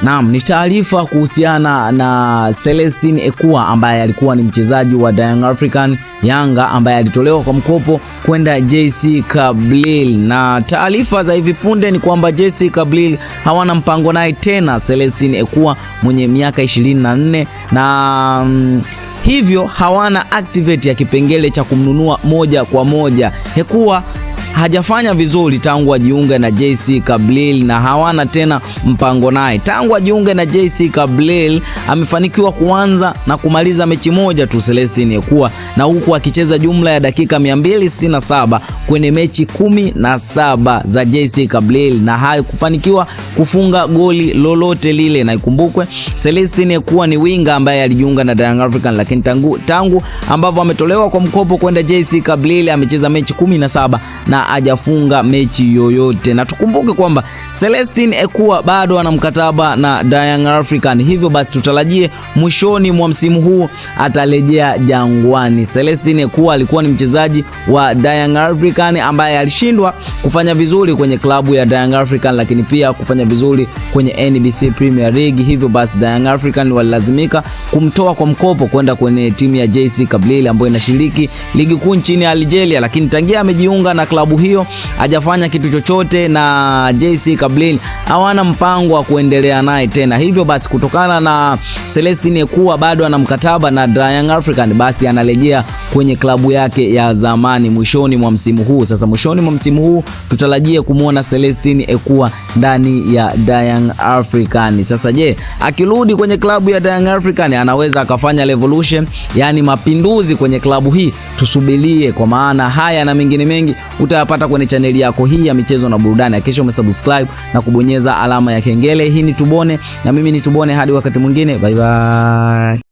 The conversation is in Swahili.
Naam, ni taarifa kuhusiana na Celestine Ekua ambaye alikuwa ni mchezaji wa Young African Yanga ambaye alitolewa kwa mkopo kwenda JC Kabylie, na taarifa za hivi punde ni kwamba JC Kabylie hawana mpango naye tena Celestine Ekua mwenye miaka 24 na hivyo hawana activate ya kipengele cha kumnunua moja kwa moja. Ekua hajafanya vizuri tangu ajiunge na JC Kabylie na hawana tena mpango naye. Tangu ajiunge na JC Kabylie amefanikiwa kuanza na kumaliza mechi moja tu Celestine Ekua, na huku akicheza jumla ya dakika 267 kwenye mechi 17 za JC Kabylie na hakufanikiwa kufunga goli lolote lile. Na ikumbukwe Celestine Ekua ni winga ambaye alijiunga na Young African, lakini tangu ambavyo ametolewa kwa mkopo kwenda JC Kabylie amecheza mechi 17 na hajafunga mechi yoyote. Na tukumbuke kwamba Celestine Ekua bado ana mkataba na Young African, hivyo basi tutarajie mwishoni mwa msimu huu atarejea Jangwani. Celestine Ekua alikuwa ni mchezaji wa Young African ambaye alishindwa kufanya vizuri kwenye klabu ya Young African, lakini pia kufanya vizuri kwenye NBC Premier League, hivyo basi Young African walilazimika kumtoa kwa mkopo kwenda kwenye timu ya JC Kabylie ambayo inashiriki ligi kuu nchini Algeria, lakini tangia amejiunga na klabu hiyo hajafanya kitu chochote na JC Kabylie hawana mpango wa kuendelea naye tena. Hivyo basi kutokana na Celestine Ekua bado ana mkataba na Young African, basi analejea kwenye klabu yake ya zamani mwishoni mwa msimu huu. Sasa mwishoni mwa msimu huu tutarajie kumuona Celestine Ekua ndani ya Young African. Sasa je, akirudi kwenye klabu ya Young African anaweza akafanya revolution, yani mapinduzi kwenye klabu hii? Tusubirie, kwa maana haya na mengine mengi utayapata kwenye chaneli yako hii ya michezo na burudani. Hakikisha umesubscribe na kubonyeza alama ya kengele. Hii ni Tubone na mimi ni Tubone, hadi wakati mwingine, bye bye.